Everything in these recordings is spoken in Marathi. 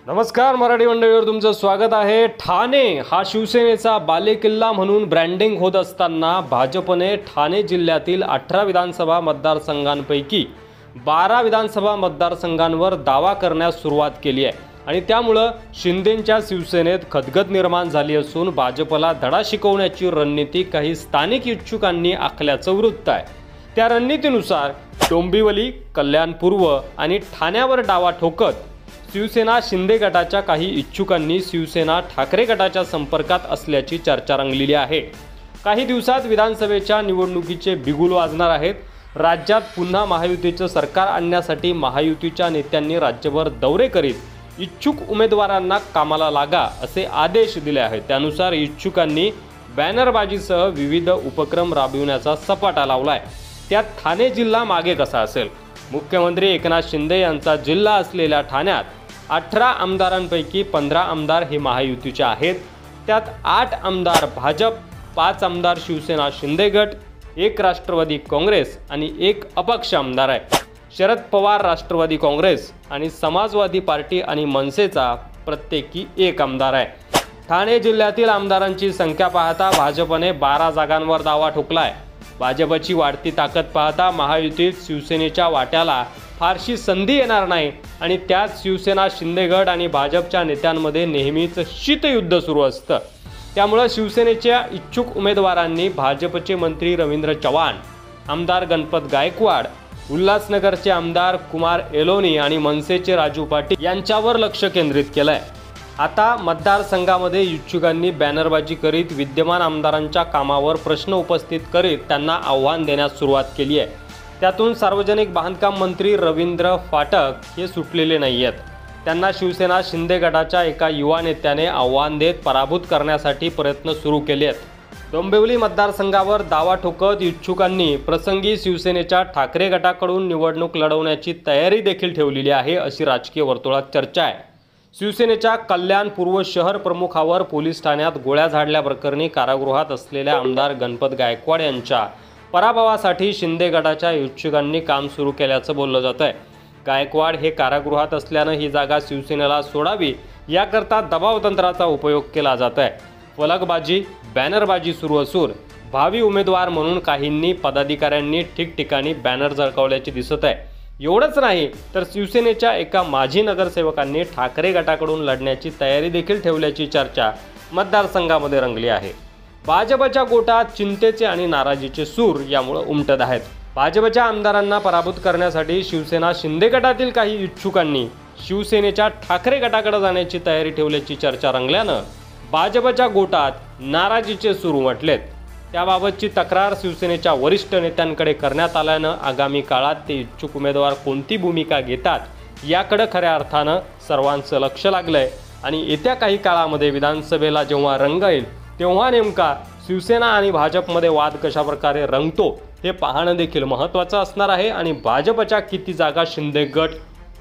नमस्कार मराठी मंडळीवर तुमचं स्वागत आहे। ठाणे हा शिवसेनेचा बालेकिल्ला म्हणून ब्रँडिंग होत असताना भाजपने ठाणे जिल्ह्यातील 18 विधानसभा मतदारसंघांपैकी 12 विधानसभा मतदारसंघांवर दावा करण्यास सुरुवात केली आहे आणि त्यामुळे शिंदेंच्या शिवसेनेत खदगद निर्माण झाली असून भाजपला धडा शिकवण्याची रणनीती काही स्थानिक इच्छुकांनी आखल्याचं वृत्त आहे। त्या रणनीतीनुसार डोंबिवली, कल्याण पूर्व आणि ठाण्यावर डावा ठोकत शिवसेना शिंदे गटाच्या काही इच्छुकांनी शिवसेना ठाकरे गटाच्या संपर्कात असल्याची चर्चा रंगलेली आहे। काही दिवसात विधानसभेच्या निवडणुकीचे बिगुल वाजणार आहेत। राज्यात पुन्हा महायुतीचं सरकार आणण्यासाठी महायुतीच्या नेत्यांनी राज्यभर दौरे करीत इच्छुक उमेदवारांना कामाला लागा असे आदेश दिले आहेत। त्यानुसार इच्छुकांनी बॅनरबाजीसह विविध उपक्रम राबविण्याचा सपाटा लावलाय। त्यात ठाणे जिल्हा मागे कसा असेल? मुख्यमंत्री एकनाथ शिंदे यांचा जिल्हा असलेल्या ठाण्यात 18 आमदारांपैकी 15 आमदार हे महायुतीचे आहेत। त्यात 8 आमदार भाजप, 5 आमदार शिवसेना शिंदे गट, 1 राष्ट्रवादी काँग्रेस आणि 1 अपक्ष आमदार आहे। शरद पवार राष्ट्रवादी काँग्रेस आणि समाजवादी पार्टी आणि मनसेचा प्रत्येकी 1 आमदार आहे। ठाणे जिल्ह्यातील आमदारांची संख्या पाहता भाजपने 12 जागांवर दावा ठोकलाय। भाजपची वाढती ताकद पाहता महायुतीत शिवसेनेच्या वाट्याला फारशी संधी येणार नाही आणि त्यात शिवसेना शिंदे गट आणि भाजपच्या नेत्यांमध्ये नेहमीच शीतयुद्ध सुरू असतं। त्यामुळे शिवसेनेच्या इच्छुक उमेदवारांनी भाजपचे मंत्री रवींद्र चव्हाण, आमदार गणपत गायकवाड, उल्हासनगरचे आमदार कुमार एलोनी आणि मनसेचे राजू पाटील यांच्यावर लक्ष केंद्रित केलंय। आता मतदारसंघामध्ये इच्छुकांनी बॅनरबाजी करीत विद्यमान आमदारांच्या कामावर प्रश्न उपस्थित करीत त्यांना आव्हान देण्यास सुरुवात केली आहे। त्यातून सार्वजनिक बांधकाम मंत्री रवींद्र फाटक हे सुटलेले नाहीयेत। त्यांना शिवसेना शिंदे गटाच्या एका युवा नेत्याने आव्हान देत पराभूत करण्यासाठी प्रयत्न सुरू केले आहेत। डोंबिवली मतदारसंघावर दावा ठोकत इच्छुकांनी प्रसंगी शिवसेनेच्या ठाकरे गटाकडून निवडणूक लढवण्याची तयारी देखील ठेवलेली आहे अशी राजकीय वर्तुळात चर्चा आहे। शिवसेनेच्या कल्याण पूर्व शहर प्रमुखावर पोलीस ठाण्यात गोळ्या झाडल्याप्रकरणी कारागृहात असलेल्या आमदार गणपत गायकवाड यांच्या पराभवासाठी शिंदे गटाच्या इच्छुकांनी काम सुरू केल्याचं बोललं जात आहे। गायकवाड हे कारागृहात असल्यानं ही जागा शिवसेनेला सोडावी याकरता दबावतंत्राचा उपयोग केला जात आहे। फलकबाजी, बॅनरबाजी सुरू असून भावी उमेदवार म्हणून काहींनी पदाधिकाऱ्यांनी ठिकठिकाणी बॅनर झळकावल्याचे दिसत आहे। एवढंच नाही तर शिवसेनेच्या एका माजी नगरसेवकांनी ठाकरे गटाकडून लढण्याची तयारी देखील ठेवल्याची चर्चा मतदारसंघामध्ये रंगली आहे। भाजपच्या गोटात चिंतेचे आणि नाराजीचे सूर यामुळे उमटत आहेत। भाजपच्या आमदारांना पराभूत करण्यासाठी शिवसेना शिंदे गटातील काही इच्छुकांनी शिवसेनेच्या ठाकरे गटाकडे जाण्याची तयारी ठेवल्याची चर्चा रंगल्यानं भाजपच्या गोटात नाराजीचे सूर उमटलेत। त्याबाबतची तक्रार शिवसेनेच्या वरिष्ठ नेत्यांकडे करण्यात आल्यानं आगामी काळात ते इच्छुक उमेदवार कोणती भूमिका घेतात याकडे खऱ्या अर्थानं सर्वांचं लक्ष लागलंय आणि येत्या काही काळामध्ये विधानसभेला जेव्हा रंग येईल तेव्हा नेमका शिवसेना आणि भाजपमध्ये वाद कशाप्रकारे रंगतो हे पाहणं देखील महत्त्वाचं असणार आहे आणि भाजपच्या किती जागा शिंदे गट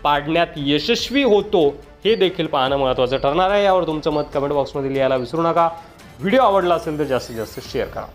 पाडण्यात यशस्वी होतो हे देखील पाहणं महत्त्वाचं ठरणार आहे। यावर तुमचं मत कमेंट बॉक्समध्ये लिहायला विसरू नका। व्हिडिओ आवडला असेल तर जास्तीत जास्त शेअर करा।